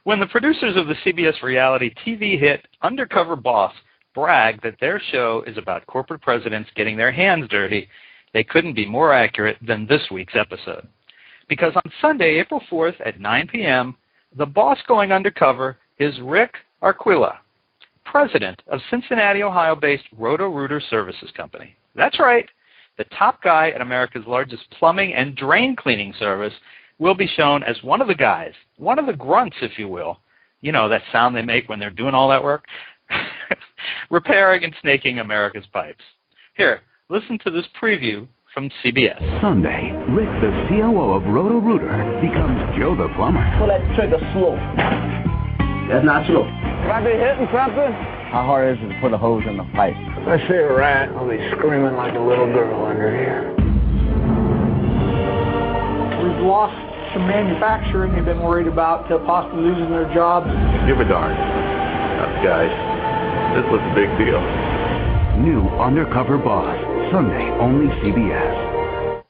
When the producers of the CBS reality TV hit Undercover Boss brag that their show is about corporate presidents getting their hands dirty, they couldn't be more accurate than this week's episode. Because on Sunday, April 4th at 9 p.m., the boss going undercover is Rick Arquilla, president of Cincinnati, Ohio-based Roto-Rooter Services Company. That's right. The top guy at America's largest plumbing and drain cleaning service will be shown as one of the guys, one of the grunts, if you will. You know, that sound they make when they're doing all that work? Repairing and snaking America's pipes. Here, listen to this preview from CBS. Sunday, Rick, the COO of Roto-Rooter, becomes Joe the plumber. Pull that trigger slow. That's not slow. Can I be hitting something? How hard is it to put a hose in the pipe? If I see a rat, I'll be screaming like a little girl under here. We've lost some manufacturing. They've been worried about possibly losing their jobs. Give a darn. Guys, this was a big deal. New Undercover Boss, Sunday, only CBS.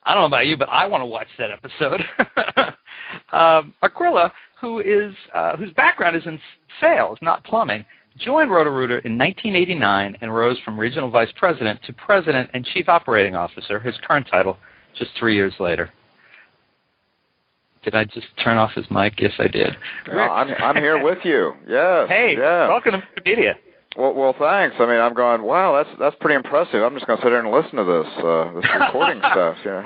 I don't know about you, but I want to watch that episode. Arquilla, whose background is in sales, not plumbing, joined Roto-Rooter in 1989 and rose from regional vice president to president and chief operating officer, his current title, just 3 years later. Did I just turn off his mic? Yes, I did. Well, I'm here with you. Yes. Hey, yeah. Welcome to media. Well, thanks. I mean, I'm going, wow, that's pretty impressive. I'm just going to sit here and listen to this recording stuff. Yeah.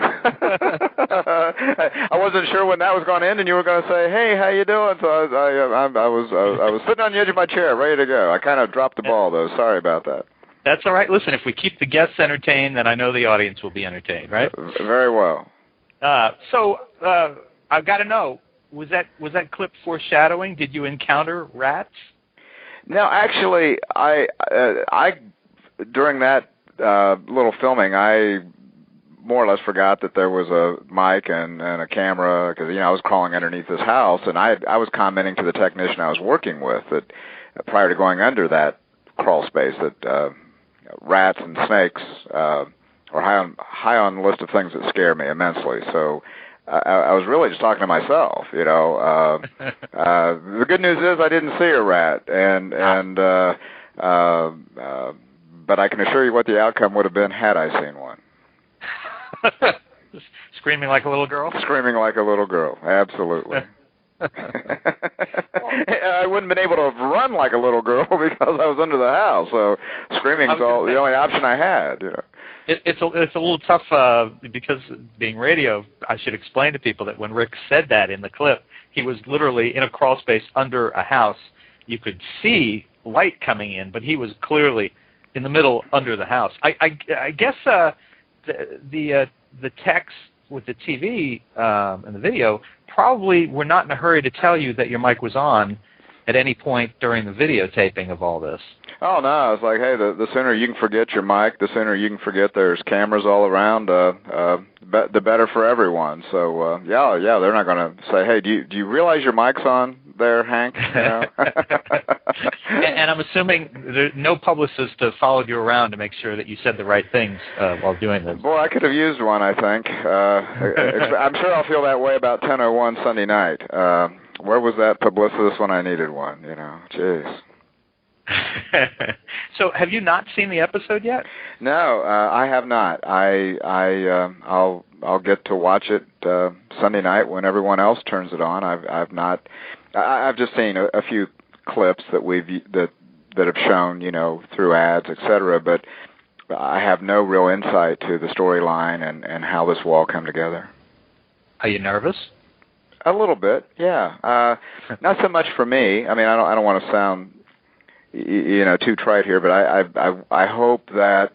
I wasn't sure when that was going to end, and you were going to say, "Hey, how you doing?" So I was sitting on the edge of my chair, ready to go. I kind of dropped the ball, though. Sorry about that. That's all right. Listen, if we keep the guests entertained, then I know the audience will be entertained, right? Very well. So I've got to know, was that clip foreshadowing? Did you encounter rats? No, actually, I during that little filming, I more or less forgot that there was a mic and a camera because I was crawling underneath this house, and I was commenting to the technician I was working with that prior to going under that crawl space that rats and snakes are high on the list of things that scare me immensely. So. I was really just talking to myself, The good news is I didn't see a rat, but I can assure you what the outcome would have been had I seen one. Screaming like a little girl? Screaming like a little girl, absolutely. I wouldn't have been able to run like a little girl because I was under the house, so screaming's the only option I had, It's a little tough because being radio, I should explain to people that when Rick said that in the clip, he was literally in a crawl space under a house. You could see light coming in, but he was clearly in the middle under the house. I guess the techs with the TV and the video probably were not in a hurry to tell you that your mic was on at any point during the videotaping of all this. Oh, no. It's like, hey, the sooner you can forget your mic, the sooner you can forget there's cameras all around, the better for everyone. So, yeah, they're not going to say, hey, do you realize your mic's on there, Hank? And I'm assuming no publicist followed you around to make sure that you said the right things while doing this. Boy, I could have used one, I think. I'm sure I'll feel that way about 10:01 Sunday night. Where was that publicist when I needed one? Jeez. So, have you not seen the episode yet? No, I have not. I'll get to watch it Sunday night when everyone else turns it on. I've not. I've just seen a few clips that that have shown, through ads, etc. But I have no real insight to the storyline and how this will all come together. Are you nervous? A little bit, yeah. Not so much for me. I mean, I don't want to sound, too trite here, but I hope that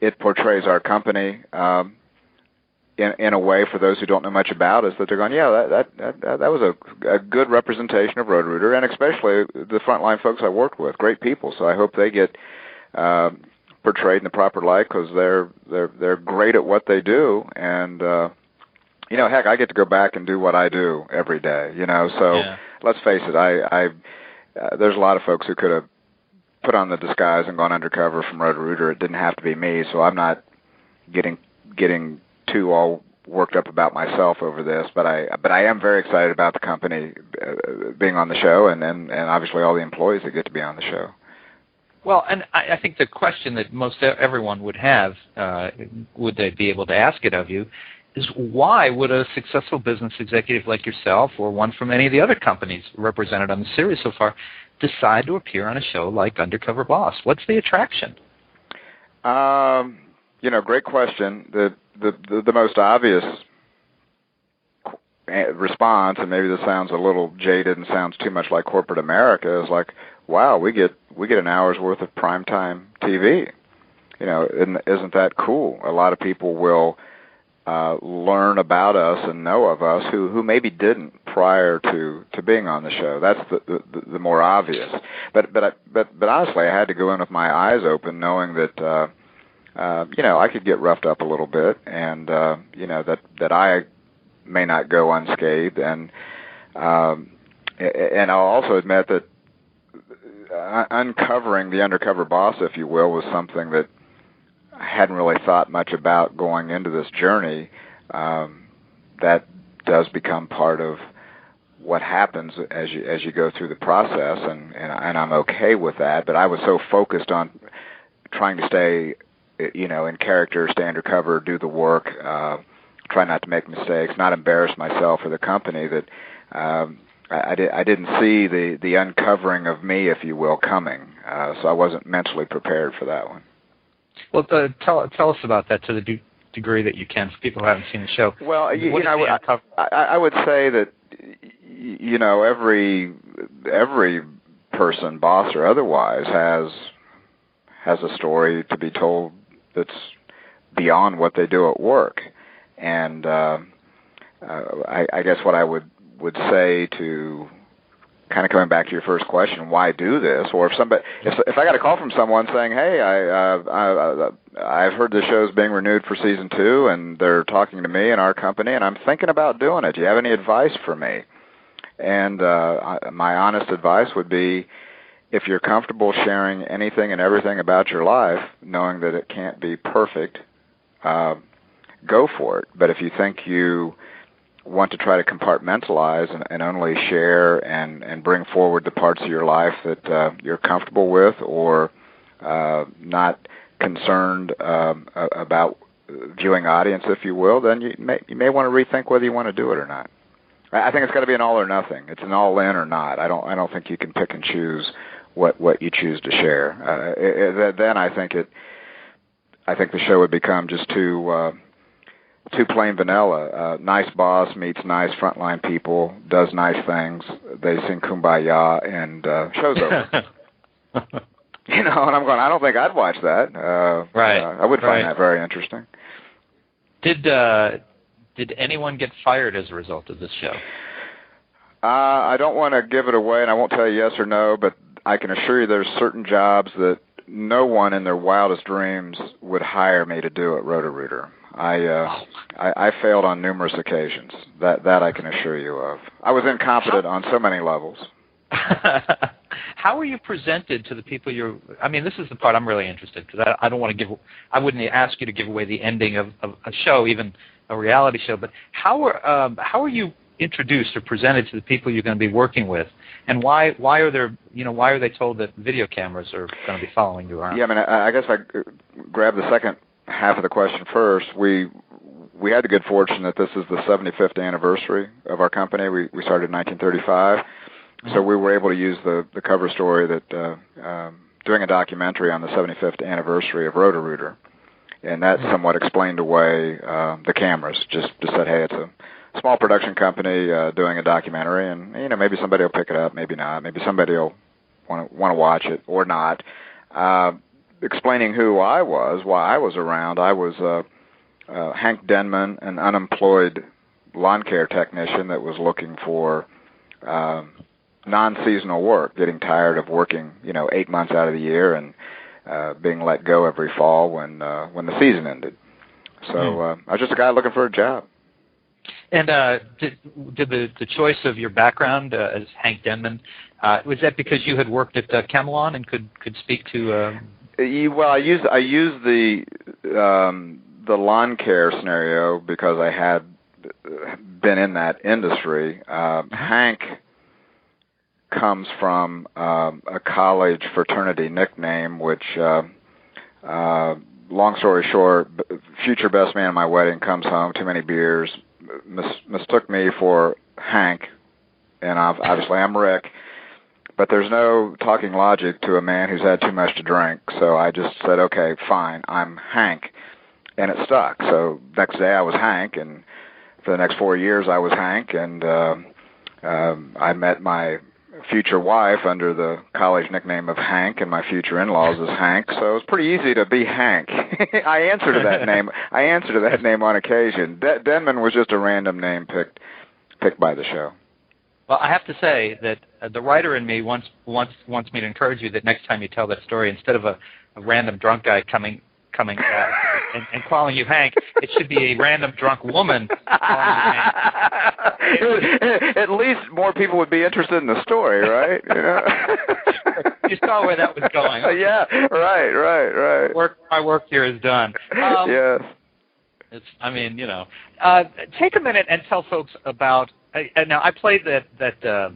it portrays our company in a way for those who don't know much about us that they're going, yeah, that was a good representation of Roto-Rooter, and especially the frontline folks I worked with, great people. So I hope they get portrayed in the proper light because they're great at what they do, and heck, I get to go back and do what I do every day, so yeah. Let's face it, there's a lot of folks who could have put on the disguise and gone undercover from Roto-Rooter. It didn't have to be me, so I'm not getting too all worked up about myself over this, but I am very excited about the company being on the show, and obviously all the employees that get to be on the show. Well, and I think the question that most everyone would have, would they be able to ask it of you, is why would a successful business executive like yourself, or one from any of the other companies represented on the series so far, decide to appear on a show like Undercover Boss? What's the attraction? Great question. The most obvious response, and maybe this sounds a little jaded and sounds too much like corporate America, is like, wow, we get an hour's worth of primetime TV. Isn't that cool? A lot of people will learn about us and know of us who maybe didn't prior to being on the show. That's the more obvious. But honestly, I had to go in with my eyes open, knowing that I could get roughed up a little bit, and that I may not go unscathed, and I'll also admit that uncovering the undercover boss, if you will, was something that I hadn't really thought much about going into this journey. That does become part of what happens as you go through the process, and I'm okay with that. But I was so focused on trying to stay, in character, stay undercover, do the work, try not to make mistakes, not embarrass myself or the company, that I didn't see the uncovering of me, if you will, coming. So I wasn't mentally prepared for that one. Well, tell us about that to the degree that you can, for people who haven't seen the show. Well, I would say that every person, boss or otherwise, has a story to be told that's beyond what they do at work, and I guess what I would say, to kind of coming back to your first question, why do this? Or if I got a call from someone saying, hey, I've heard the show's being renewed for season 2, and they're talking to me and our company, and I'm thinking about doing it. Do you have any advice for me? And my honest advice would be, if you're comfortable sharing anything and everything about your life, knowing that it can't be perfect, go for it. But if you think you want to try to compartmentalize and only share and bring forward the parts of your life that you're comfortable with, or not concerned about viewing audience, if you will, then you may want to rethink whether you want to do it or not. I think it's got to be an all or nothing. It's an all in or not. I don't think you can pick and choose what you choose to share. Then I think the show would become just too plain vanilla. Nice boss meets nice frontline people, does nice things, they sing Kumbaya, and show's over. And I'm going, I don't think I'd watch that. Right. I would find that very interesting. Did anyone get fired as a result of this show? I don't want to give it away, and I won't tell you yes or no, but I can assure you there's certain jobs that no one in their wildest dreams would hire me to do at Roto-Rooter. I failed on numerous occasions. That I can assure you of. I was incompetent on so many levels. How are you presented to the people this is the part I'm really interested, because I don't want to I wouldn't ask you to give away the ending of a show, even a reality show, but how are you introduced or presented to the people you're going to be working with, and why are they told that video cameras are going to be following you around? Yeah, I guess I grab the second half of the question first. We had the good fortune that this is the 75th anniversary of our company. We started in 1935, so we were able to use the cover story that doing a documentary on the 75th anniversary of Roto-Rooter, and that somewhat explained away the cameras. Just said, hey, it's a small production company doing a documentary, and maybe somebody will pick it up, maybe not, maybe somebody will want to watch it or not. Explaining who I was, why I was around. I was Hank Denman, an unemployed lawn care technician that was looking for non-seasonal work, getting tired of working 8 months out of the year and being let go every fall when the season ended. So I was just a guy looking for a job. And did the choice of your background as Hank Denman, was that because you had worked at Camelon and could speak to? Well, I used the the lawn care scenario, because I had been in that industry, Hank comes from a college fraternity nickname, which, long story short, future best man at my wedding comes home, too many beers, mistook me for Hank, and obviously I'm Rick, but there's no talking logic to a man who's had too much to drink, so I just said, okay, fine, I'm Hank, and it stuck. So next day I was Hank, and for the next 4 years I was Hank, and I met my future wife under the college nickname of Hank, and my future in-laws is Hank, so it's pretty easy to be Hank. I answer to that name. I answer to that name on occasion. Denman was just a random name picked by the show. Well, I have to say that the writer in me wants me to encourage you that next time you tell that story, instead of a random drunk guy coming and calling you Hank, it should be a random drunk woman calling you Hank. At least more people would be interested in the story, right? You know? You saw where that was going. Yeah, right. My work here is done. Yes. Take a minute and tell folks about. Now, I played that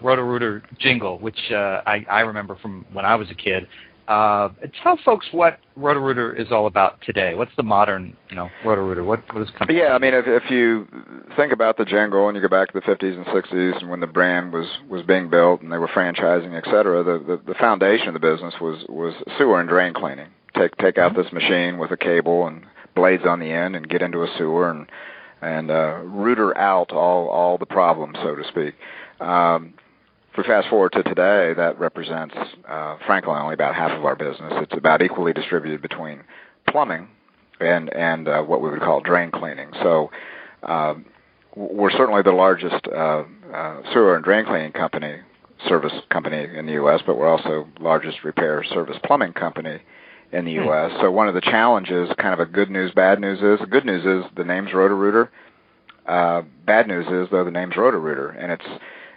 Roto-Rooter jingle, which I remember from when I was a kid. Tell folks what Roto-Rooter is all about today. What's the modern, Roto-Rooter? What is coming? Yeah, I mean, if you think about the jingle and you go back to the 50s and 60s and when the brand was being built and they were franchising, et cetera, the foundation of the business was sewer and drain cleaning. Take out this machine with a cable and blades on the end and get into a sewer and rooter out all the problems, so to speak. If we fast forward to today, that represents, frankly, only about half of our business. It's about equally distributed between plumbing and what we would call drain cleaning. So we're certainly the largest sewer and drain cleaning service company in the U.S., but we're also the largest repair service plumbing company in the U.S. So one of the challenges, kind of a good news, bad news is, the good news is the name's Roto-Rooter. Bad news is, though, the name's Roto-Rooter, and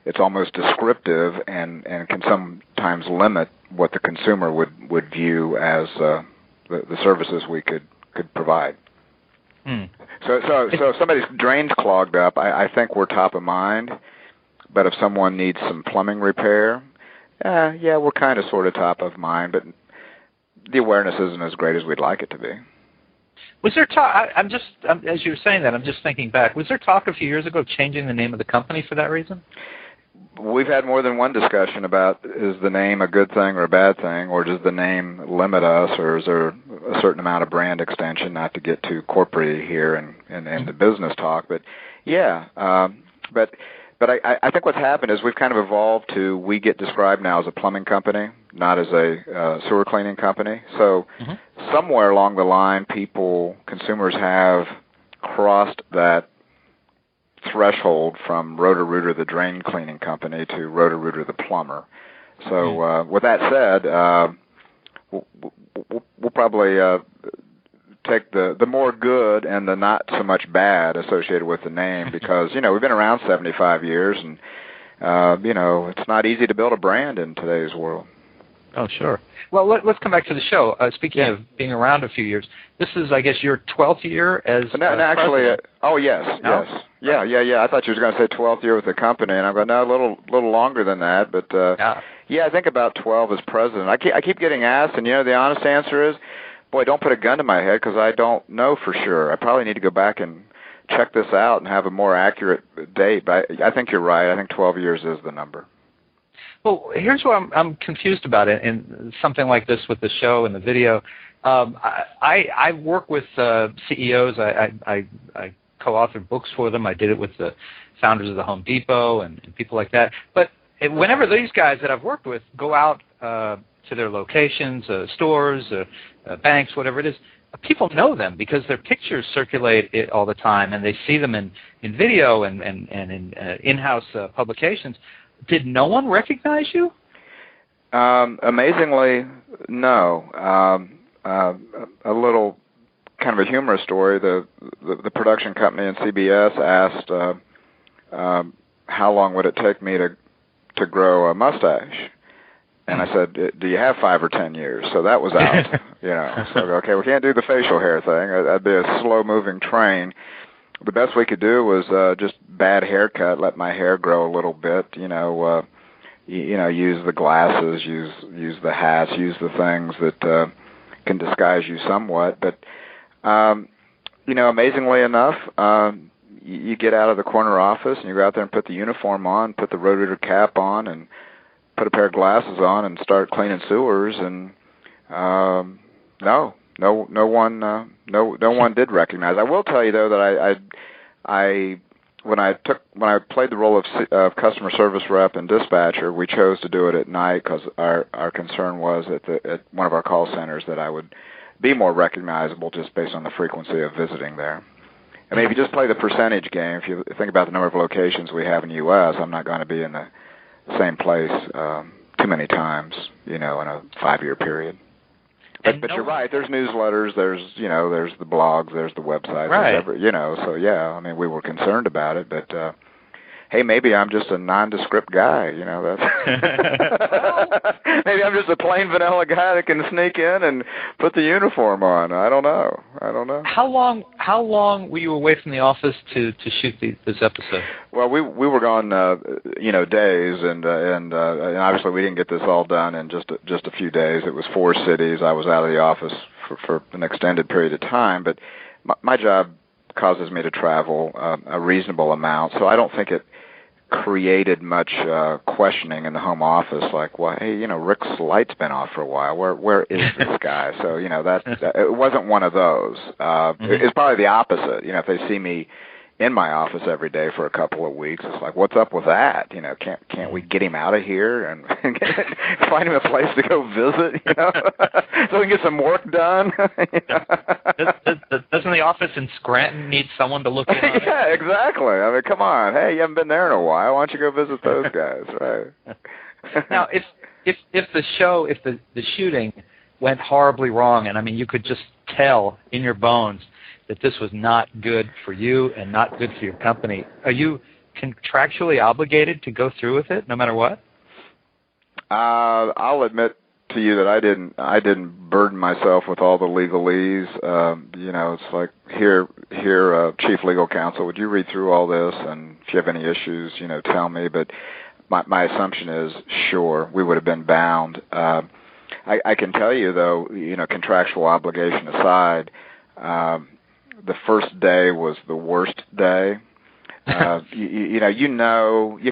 it's almost descriptive and can sometimes limit what the consumer would view as the services we could provide. So if somebody's drain's clogged up, I think we're top of mind. But if someone needs some plumbing repair, yeah, we're kind of sort of top of mind, but the awareness isn't as great as we'd like it to be. Was there talk? As you were saying that, I'm just thinking back. Was there talk a few years ago of changing the name of the company for that reason? We've had more than one discussion about, is the name a good thing or a bad thing, or does the name limit us, or is there a certain amount of brand extension, not to get too corporate here and the business talk. But yeah, but I think what's happened is we've kind of evolved to, we get described now as a plumbing company, not as a sewer cleaning company. So somewhere along the line, consumers have crossed that threshold from Roto-Rooter, the drain cleaning company, to Roto-Rooter, the plumber. So with that said, we'll probably take the more good and the not so much bad associated with the name, because we've been around 75 years, and it's not easy to build a brand in today's world. Oh, sure. Well, let's come back to the show. Speaking of being around a few years, this is, I guess, your 12th year as actually, yes. Yeah. I thought you were going to say 12th year with the company, and I'm going, no, a little longer than that. But I think about 12 as president. I keep getting asked, and the honest answer is, boy, don't put a gun to my head, because I don't know for sure. I probably need to go back and check this out and have a more accurate date. But I think you're right. I think 12 years is the number. Well, here's what I'm confused about it, in something like this with the show and the video. I work with CEOs. I co-authored books for them. I did it with the founders of the Home Depot and people like that. But whenever these guys that I've worked with go out to their locations, stores, banks, whatever it is, people know them because their pictures circulate all the time, and they see them in video and in in-house publications. Did no one recognize you? Amazingly, no. A little kind of a humorous story. The production company in CBS asked how long would it take me to grow a mustache, And I said, do you have 5 or 10 years? So that was out, you know. So, okay, we can't do the facial hair thing. That'd be a slow-moving train. The best we could do was just bad haircut, let my hair grow a little bit, you know, use the glasses, use the hats, use the things that can disguise you somewhat. But, you know, amazingly enough, you get out of the corner office and you go out there and put the uniform on, put the Roto-Rooter cap on, and put a pair of glasses on and start cleaning sewers, and no one did recognize. I will tell you though that when I played the role of customer service rep and dispatcher, we chose to do it at night because our concern was at one of our call centers that I would be more recognizable just based on the frequency of visiting there. I mean, if you just play the percentage game, if you think about the number of locations we have in the U.S., I'm not going to be in the same place too many times, you know, in a 5-year period. But you're right. There's newsletters. There's the blogs. There's the website. Right. You know. So yeah. I mean, we were concerned about it, but hey, maybe I'm just a nondescript guy. You know, that's maybe I'm just a plain vanilla guy that can sneak in and put the uniform on. I don't know. How long were you away from the office to shoot this episode? Well, we were gone, days, and obviously we didn't get this all done in just a few days. It was 4 cities. I was out of the office for an extended period of time, but my job causes me to travel a reasonable amount, so I don't think it created much questioning in the home office, like, well, hey, you know, Rick's light's been off for a while. Where is this guy? So, you know, that it wasn't one of those. It's probably the opposite. You know, if they see me in my office every day for a couple of weeks, it's like, what's up with that? You know, can't we get him out of here and find him a place to go visit, you know, so we can get some work done? You know? Doesn't the office in Scranton need someone to look in on Yeah, exactly. I mean, come on. Hey, you haven't been there in a while. Why don't you go visit those guys, right? Now, if the shooting went horribly wrong, and I mean, you could just tell in your bones that this was not good for you and not good for your company, are you contractually obligated to go through with it no matter what? I'll admit to you that I didn't burden myself with all the legalese. You know, it's like, here, Chief Legal Counsel, would you read through all this, and if you have any issues, you know, tell me. But my assumption is, sure, we would have been bound. I can tell you, though, you know, contractual obligation aside, the first day was the worst day. You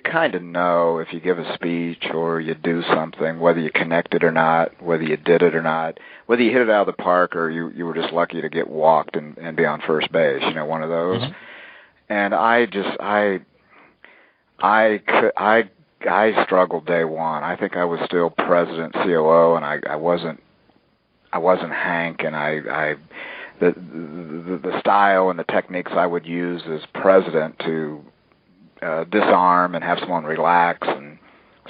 kind of know if you give a speech or you do something, whether you connect it or not, whether you did it or not, whether you hit it out of the park or you were just lucky to get walked and be on first base, you know, one of those. Mm-hmm. And I struggled day one. I think I was still president, COO, and I wasn't Hank, and the style and the techniques I would use as president to disarm and have someone relax and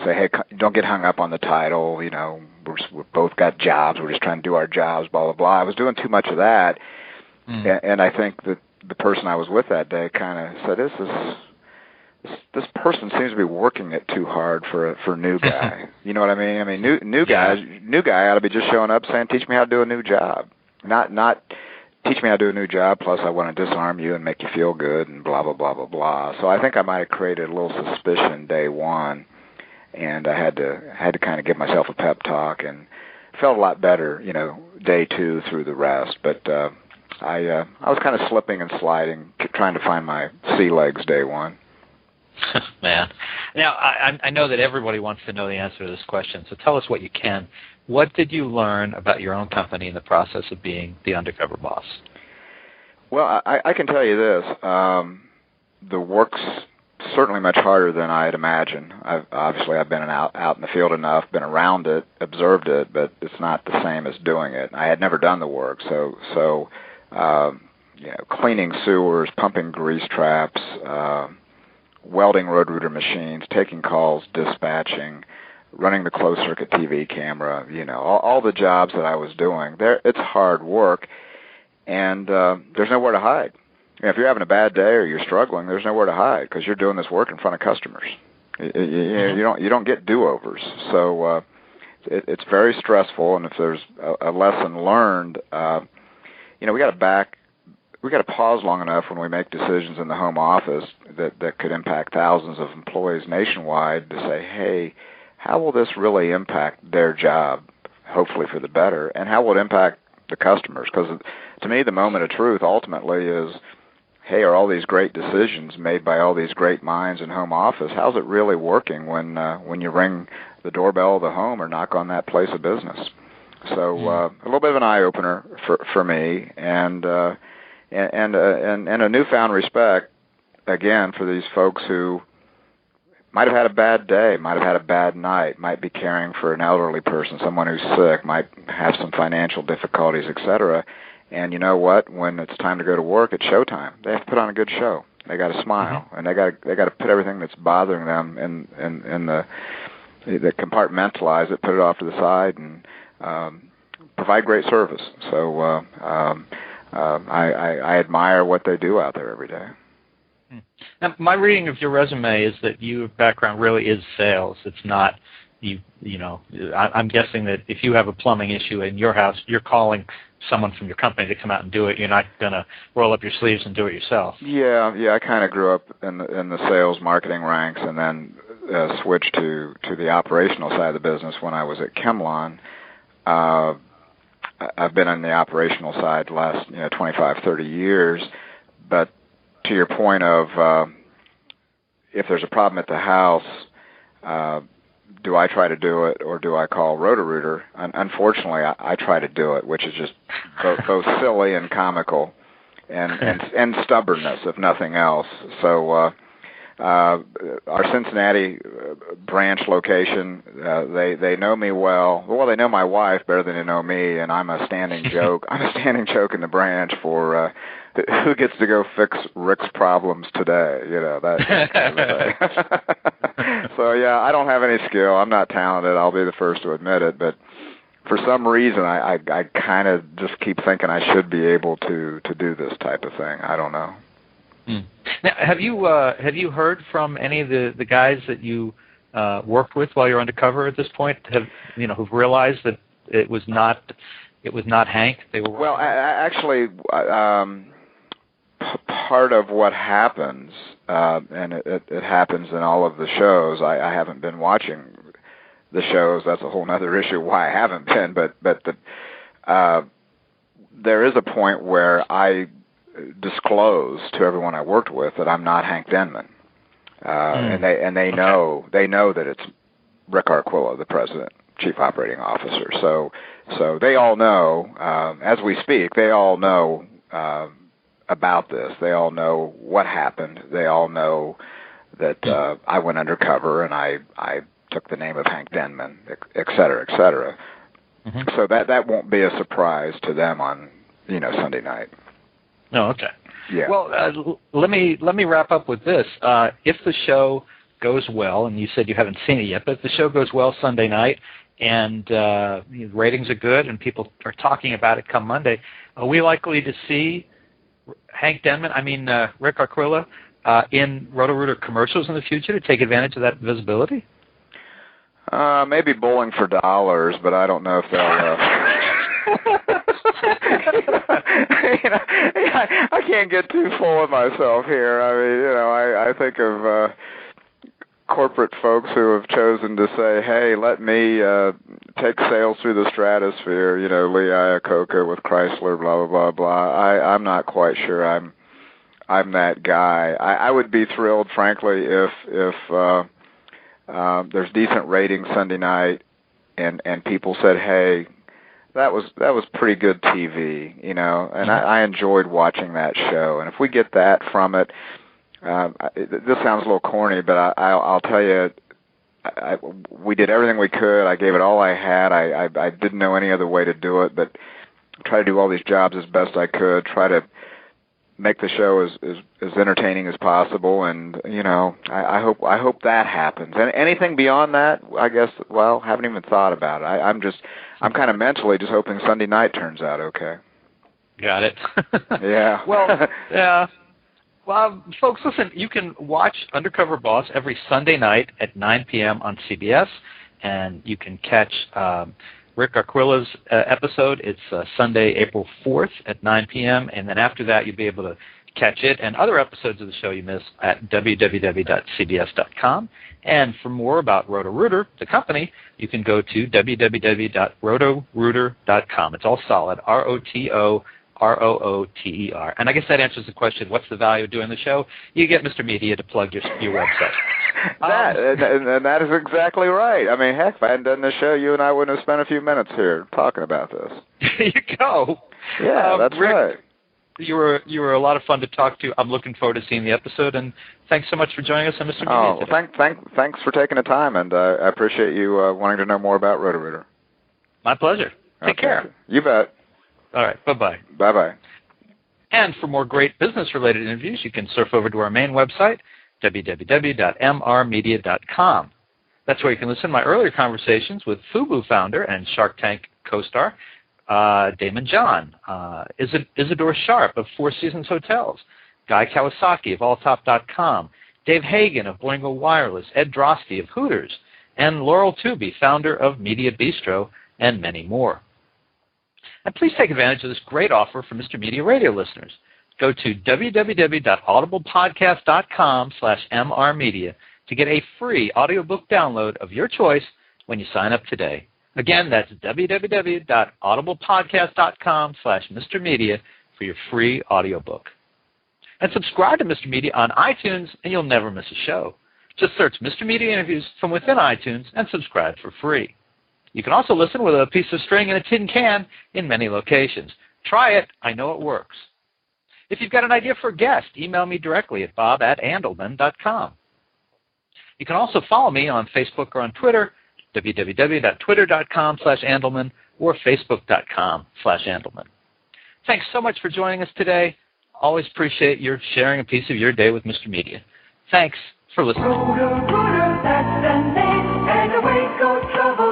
say, hey, don't get hung up on the title, you know, we've both got jobs, we're just trying to do our jobs, blah, blah, blah. I was doing too much of that, and I think that the person I was with that day kind of said, this person seems to be working it too hard for a new guy. You know what I mean? I mean, new guy ought to be just showing up saying, teach me how to do a new job, not teach me how to do a new job, plus I want to disarm you and make you feel good and blah, blah, blah, blah, blah. So I think I might have created a little suspicion day one, and I had to kind of give myself a pep talk, and felt a lot better, you know, day two through the rest. But I was kind of slipping and sliding, trying to find my sea legs day one. Man. Now, I know that everybody wants to know the answer to this question, so tell us what you can. What did you learn about your own company in the process of being the Undercover Boss? Well, I can tell you this. The work's certainly much harder than I had imagined. I've been out in the field enough, been around it, observed it, but it's not the same as doing it. I had never done the work, so you know, cleaning sewers, pumping grease traps, welding Roto-Rooter machines, taking calls, dispatching, running the closed-circuit TV camera, you know, all the jobs that I was doing. It's hard work, and there's nowhere to hide. You know, if you're having a bad day or you're struggling, there's nowhere to hide because you're doing this work in front of customers. You don't get do-overs. So it's very stressful, and if there's a lesson learned, we got to pause long enough when we make decisions in the home office that could impact thousands of employees nationwide to say, hey, how will this really impact their job, hopefully for the better, and how will it impact the customers? Because to me, the moment of truth ultimately is, hey, are all these great decisions made by all these great minds in home office, how's it really working when you ring the doorbell of the home or knock on that place of business? So a little bit of an eye-opener for me, and a newfound respect, again, for these folks who might have had a bad day, might have had a bad night, might be caring for an elderly person, someone who's sick, might have some financial difficulties, etc. And you know what? When it's time to go to work, it's showtime. They have to put on a good show. They got to smile, and they got to put everything that's bothering them in the compartmentalize it, put it off to the side, and provide great service. So I admire what they do out there every day. Now, my reading of your resume is that your background really is sales. It's not I'm guessing that if you have a plumbing issue in your house, you're calling someone from your company to come out and do it. You're not going to roll up your sleeves and do it yourself. Yeah. I kind of grew up in the sales marketing ranks, and then switched to the operational side of the business when I was at Chemlon. I've been on the operational side the last 25, 30 years, but to your point of if there's a problem at the house, do I try to do it or do I call Roto-Rooter? Unfortunately, I try to do it, which is just both silly and comical and stubbornness, if nothing else. So our Cincinnati branch location, they know me well. Well, they know my wife better than they know me, and I'm a standing joke. I'm a standing joke in the branch for who gets to go fix Rick's problems today, that kind of thing. So, yeah, I don't have any skill. I'm not talented. I'll be the first to admit it. But for some reason, I kind of just keep thinking I should be able to do this type of thing. I don't know. Now, have you heard from any of the guys that you worked with while you're undercover at this point? Who've realized that it was not Hank? They were well, actually, part of what happens, and it happens in all of the shows. I haven't been watching the shows. That's a whole other issue why I haven't been. But there is a point where I disclose to everyone I worked with that I'm not Hank Denman, and they know that it's Rick Arquilla, the president, chief operating officer. So they all know as we speak. They all know about this. They all know what happened. They all know that I went undercover and I took the name of Hank Denman, et cetera, et cetera. So that won't be a surprise to them on Sunday night. Oh, okay. Yeah. Well, let me wrap up with this. If the show goes well, and you said you haven't seen it yet, but if the show goes well Sunday night and ratings are good and people are talking about it come Monday, are we likely to see Hank Denman, Rick Arquilla, in Roto-Rooter commercials in the future to take advantage of that visibility? Maybe Bowling for Dollars, but I don't know if they'll... I can't get too full of myself here. I think of corporate folks who have chosen to say, hey, let me take sales through the stratosphere, Lee Iacocca with Chrysler, blah, blah, blah, blah. I'm not quite sure I'm that guy. I would be thrilled, frankly, if there's decent ratings Sunday night and people said, hey, that was pretty good TV, and I enjoyed watching that show. And if we get that from it, this sounds a little corny, but I'll tell you, we did everything we could. I gave it all I had. I didn't know any other way to do it, but try to do all these jobs as best I could, try to make the show as entertaining as possible, and I hope that happens. And anything beyond that, I guess, well, haven't even thought about it. I'm kind of mentally just hoping Sunday night turns out okay. Got it. Yeah. Well, yeah. Well, folks, listen, you can watch Undercover Boss every Sunday night at 9 p.m. on CBS, and you can catch Rick Arquilla's episode. It's Sunday, April 4th at 9 p.m., and then after that you'll be able to catch it and other episodes of the show you missed at www.cbs.com. And for more about Roto-Rooter, the company, you can go to www.roto-rooter.com. It's all solid, ROTOROOTER. And I guess that answers the question, what's the value of doing the show? You get Mr. Media to plug your website. That is exactly right. I mean, heck, if I hadn't done this show, you and I wouldn't have spent a few minutes here talking about this. There you go. Yeah, that's Rick, right. You were a lot of fun to talk to. I'm looking forward to seeing the episode, and thanks so much for joining us on Mr. Media today. Thanks for taking the time, and I appreciate you wanting to know more about Roto-Rooter. My pleasure. Take care. You bet. All right. Bye-bye. Bye-bye. And for more great business-related interviews, you can surf over to our main website, www.mrmedia.com. That's where you can listen to my earlier conversations with FUBU founder and Shark Tank co-star, Damon John, Isidore Sharp of Four Seasons Hotels, Guy Kawasaki of Alltop.com, Dave Hagan of Boingo Wireless, Ed Drosty of Hooters, and Laurel Tooby, founder of Media Bistro, and many more. And please take advantage of this great offer for Mr. Media Radio listeners. Go to www.audiblepodcast.com/mrmedia to get a free audiobook download of your choice when you sign up today. Again, that's www.audiblepodcast.com/mrmedia for your free audiobook. And subscribe to Mr. Media on iTunes, and you'll never miss a show. Just search Mr. Media Interviews from within iTunes and subscribe for free. You can also listen with a piece of string and a tin can in many locations. Try it. I know it works. If you've got an idea for a guest, email me directly at bob@andelman.com. You can also follow me on Facebook or on Twitter, www.twitter.com/Andelman or facebook.com/Andelman. Thanks so much for joining us today. Always appreciate your sharing a piece of your day with Mr. Media. Thanks for listening. Roto-Rooter, that's the name, and away goes trouble.